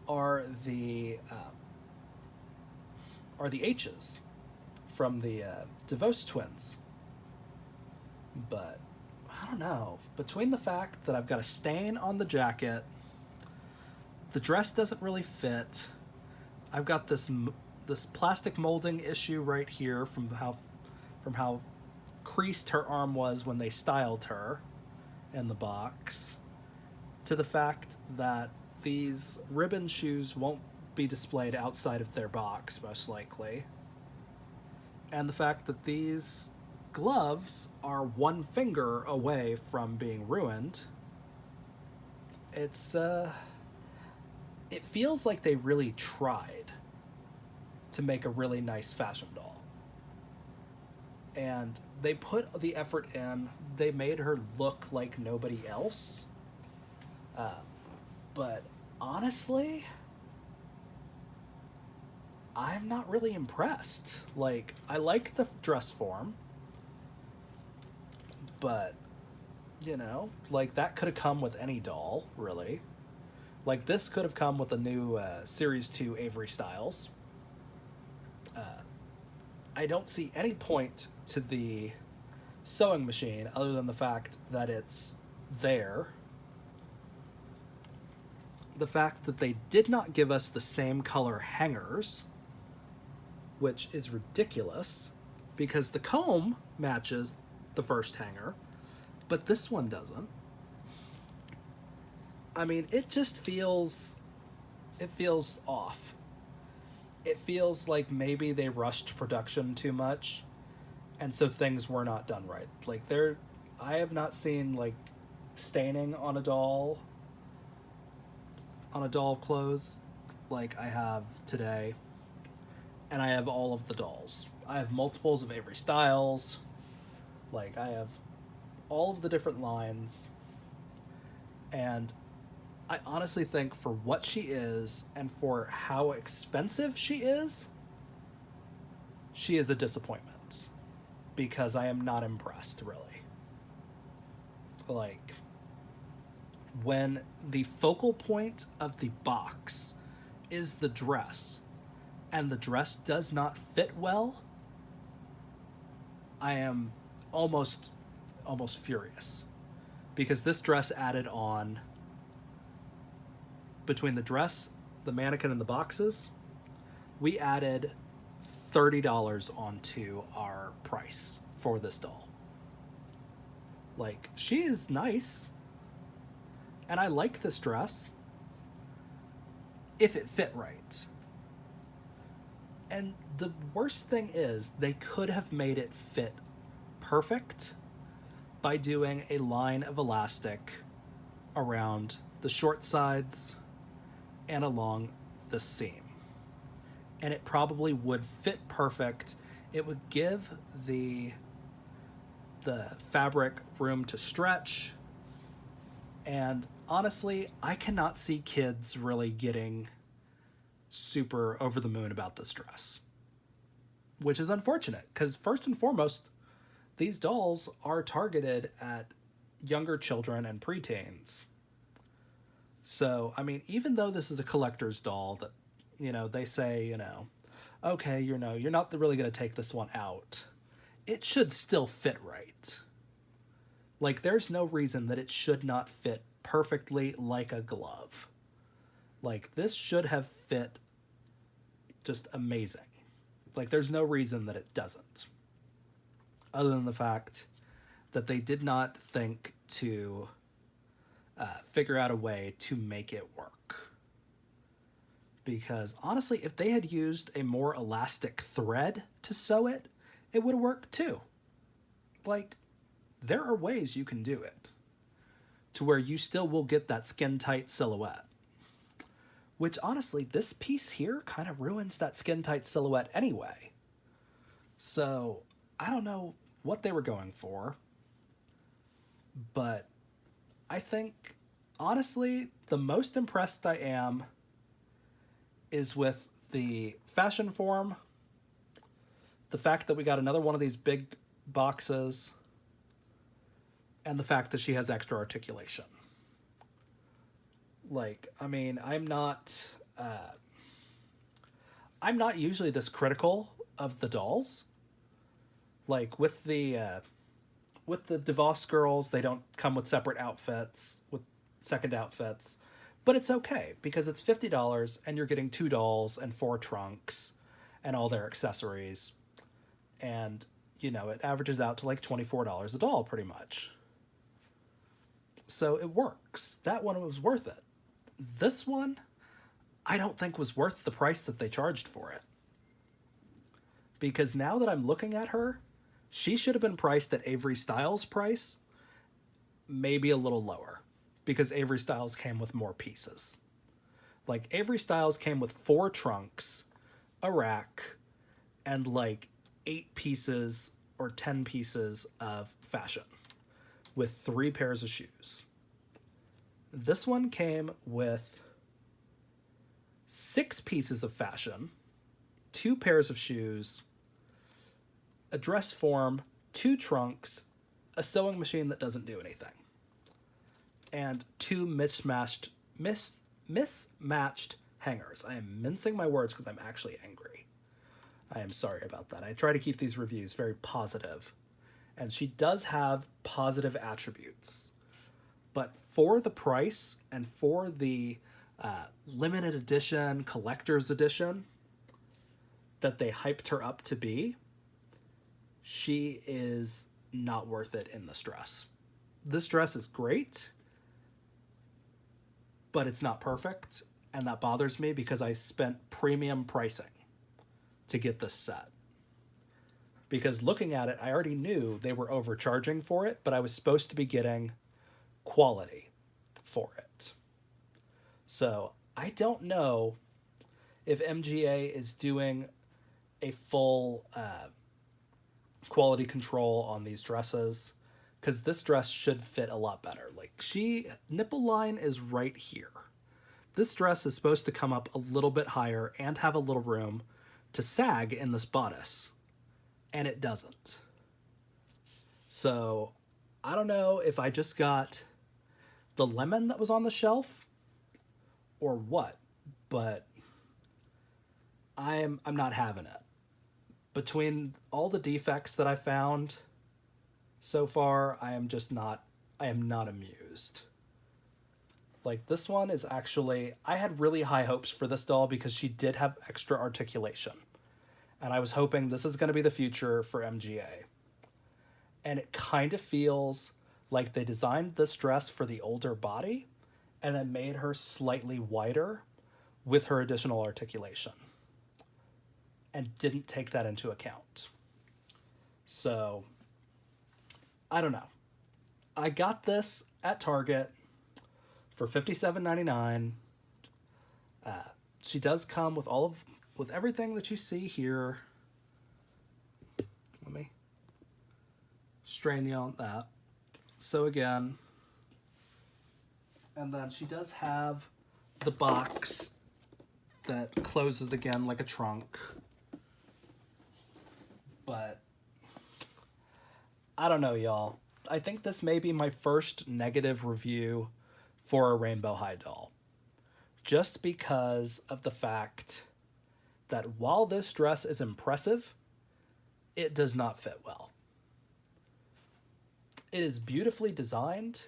are the H's from the DeVos twins. But I don't know. Between the fact that I've got a stain on the jacket, the dress doesn't really fit, I've got this plastic molding issue right here from how creased her arm was when they styled her in the box, to the fact that these ribbon shoes won't be displayed outside of their box, most likely, and the fact that these gloves are one finger away from being ruined. It feels like they really tried to make a really nice fashion doll. And they put the effort in. They made her look like nobody else. But honestly, I'm not really impressed. Like, I like the dress form, but, you know, like, that could have come with any doll, really. Like, this could have come with a new Series 2 Avery Styles. I don't see any point to the sewing machine other than the fact that it's there. The fact that they did not give us the same color hangers, which is ridiculous, because the comb matches the first hanger, but this one doesn't. I mean, it just feels off. It feels like maybe they rushed production too much, and so things were not done right. Like, I have not seen, like, staining on a doll clothes like I have today, and I have all of the dolls. I have multiples of Avery Styles. Like, I have all of the different lines, and I honestly think for what she is and for how expensive she is a disappointment because I am not impressed really. Like when the focal point of the box is the dress and the dress does not fit well, I am almost almost furious because this dress added on between the dress, the mannequin and the boxes, we added $30 onto our price for this doll. Like, she is nice, and I like this dress if it fit right. And the worst thing is, they could have made it fit perfect by doing a line of elastic around the short sides and along the seam. And it probably would fit perfect. It would give the fabric room to stretch. And honestly, I cannot see kids really getting super over the moon about this dress, which is unfortunate because first and foremost, these dolls are targeted at younger children and preteens. So, I mean, even though this is a collector's doll that, they say, okay, you're not really going to take this one out, it should still fit right. Like, there's no reason that it should not fit perfectly like a glove. Like, this should have fit just amazing. Like, there's no reason that it doesn't. Other than the fact that they did not think to figure out a way to make it work. Because honestly, if they had used a more elastic thread to sew it, it would have worked too. Like, there are ways you can do it to where you still will get that skin tight silhouette. Which honestly, this piece here kind of ruins that skin tight silhouette anyway. So, I don't know what they were going for, but I think, honestly, the most impressed I am is with the fashion form, the fact that we got another one of these big boxes, and the fact that she has extra articulation. Like, I mean, I'm not usually this critical of the dolls. Like with the DeVos girls, they don't come with separate outfits, with second outfits, but it's okay because it's $50 and you're getting 2 dolls and 4 trunks and all their accessories, and it averages out to like $24 a doll pretty much. So it works. That one was worth it. This one, I don't think was worth the price that they charged for it. Because now that I'm looking at her, she should have been priced at Avery Styles' price, maybe a little lower, because Avery Styles came with more pieces. Like, Avery Styles came with 4 trunks, a rack, and like 8 pieces or 10 pieces of fashion, with 3 pairs of shoes. This one came with 6 pieces of fashion, 2 pairs of shoes, a dress form, 2 trunks, a sewing machine that doesn't do anything, and 2 mismatched hangers. I am mincing my words because I'm actually angry. I am sorry about that. I try to keep these reviews very positive, and she does have positive attributes. But for the price and for the limited edition, collector's edition that they hyped her up to be, she is not worth it in this dress. This dress is great, but it's not perfect, and that bothers me because I spent premium pricing to get this set. Because looking at it, I already knew they were overcharging for it, but I was supposed to be getting quality for it. So I don't know if MGA is doing a full quality control on these dresses, because this dress should fit a lot better. Like, nipple line is right here. This dress is supposed to come up a little bit higher and have a little room to sag in this bodice, and it doesn't. So I don't know if I just got the lemon that was on the shelf or what, but I'm not having it. Between all the defects that I found so far, I am not amused. Like, this one is actually, I had really high hopes for this doll because she did have extra articulation. And I was hoping this is going to be the future for MGA. And it kind of feels like they designed this dress for the older body and then made her slightly wider with her additional articulation, and didn't take that into account. So, I don't know. I got this at Target for $57.99. She does come with everything that you see here. Let me strain you on that. So again, and then she does have the box that closes again like a trunk. But I don't know, y'all. I think this may be my first negative review for a Rainbow High doll. Just because of the fact that while this dress is impressive, it does not fit well. It is beautifully designed,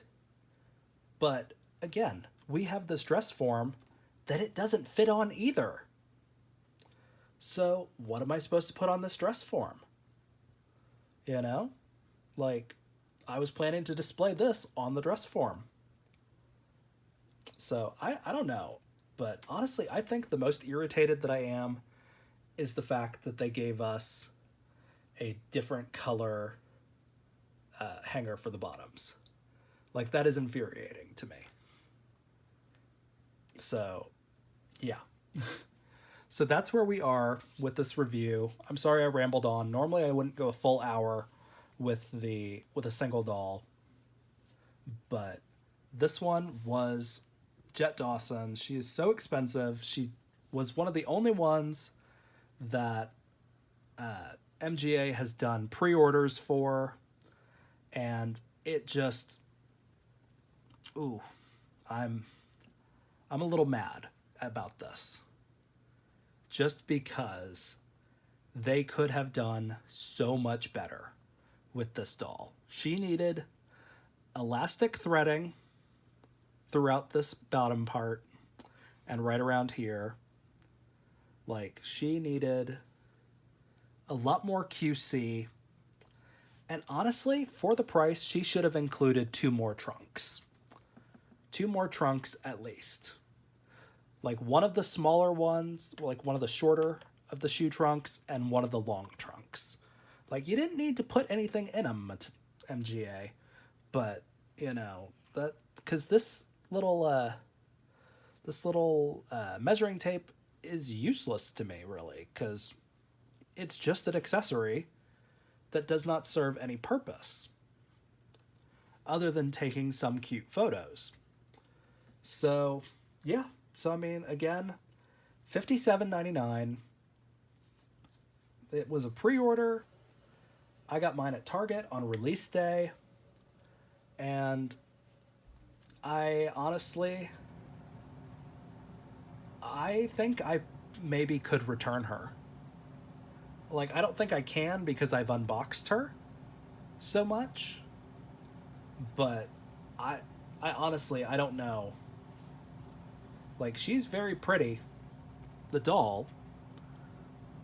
but again, we have this dress form that it doesn't fit on either. So what am I supposed to put on this dress form? You know? Like, I was planning to display this on the dress form. So I don't know. But honestly, I think the most irritated that I am is the fact that they gave us a different color hanger for the bottoms. Like, that is infuriating to me. So, yeah. So that's where we are with this review. I'm sorry I rambled on. Normally I wouldn't go a full hour with a single doll, but this one was Jett Dawson. She is so expensive. She was one of the only ones that MGA has done pre-orders for, and it just, I'm a little mad about this, just because they could have done so much better with this doll. She needed elastic threading throughout this bottom part and right around here. Like, she needed a lot more QC. And honestly, for the price, she should have included 2 more trunks. 2 more trunks at least. Like, one of the smaller ones, like one of the shorter of the shoe trunks, and one of the long trunks. Like, you didn't need to put anything in them, MGA. But, you know, that, because this little measuring tape is useless to me, really, because it's just an accessory that does not serve any purpose other than taking some cute photos. So, yeah. So, I mean, again, $57.99. It was a pre-order. I got mine at Target on release day. And I think I maybe could return her. Like, I don't think I can because I've unboxed her so much. But I honestly, I don't know. Like, she's very pretty, the doll.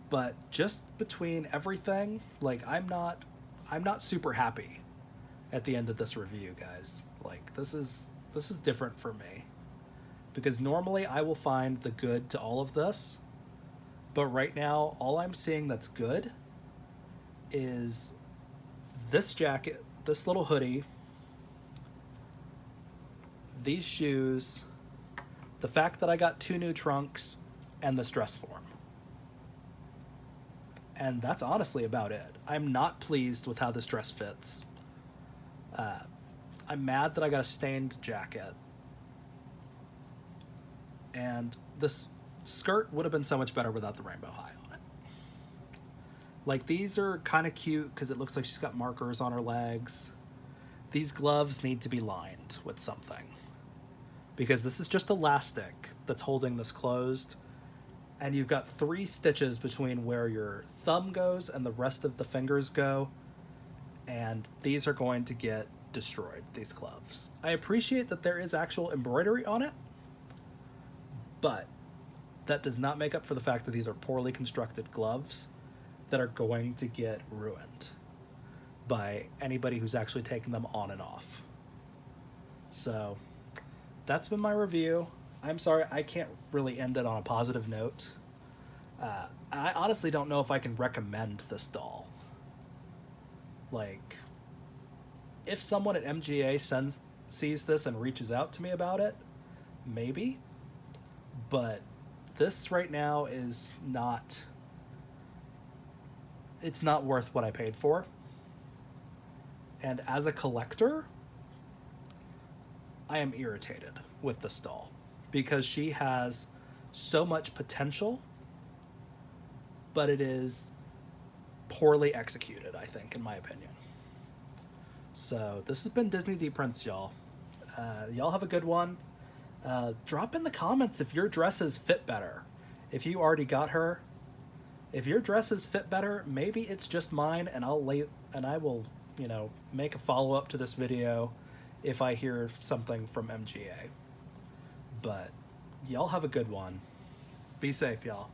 But just between everything, like, I'm not super happy at the end of this review, guys. Like, this is different for me. Because normally I will find the good to all of this. But right now, all I'm seeing that's good is this jacket, this little hoodie, these shoes, the fact that I got 2 new trunks, and this dress form. And that's honestly about it. I'm not pleased with how this dress fits. I'm mad that I got a stained jacket. And this skirt would have been so much better without the rainbow high on it. Like, these are kind of cute because it looks like she's got markers on her legs. These gloves need to be lined with something, because this is just elastic that's holding this closed, and you've got 3 stitches between where your thumb goes and the rest of the fingers go, and these are going to get destroyed, these gloves. I appreciate that there is actual embroidery on it, but that does not make up for the fact that these are poorly constructed gloves that are going to get ruined by anybody who's actually taking them on and off. So that's been my review. I'm sorry, I can't really end it on a positive note. I honestly don't know if I can recommend this doll. Like, if someone at MGA sees this and reaches out to me about it, maybe. But this right now is not... It's not worth what I paid for. And as a collector, I am irritated with this doll because she has so much potential, but it is poorly executed, I think, in my opinion. So this has been Disney D Prince, y'all. Y'all have a good one. Drop in the comments if your dresses fit better. If you already got her, if your dresses fit better, maybe it's just mine, and I will, make a follow-up to this video if I hear something from MGA. But y'all have a good one. Be safe, y'all.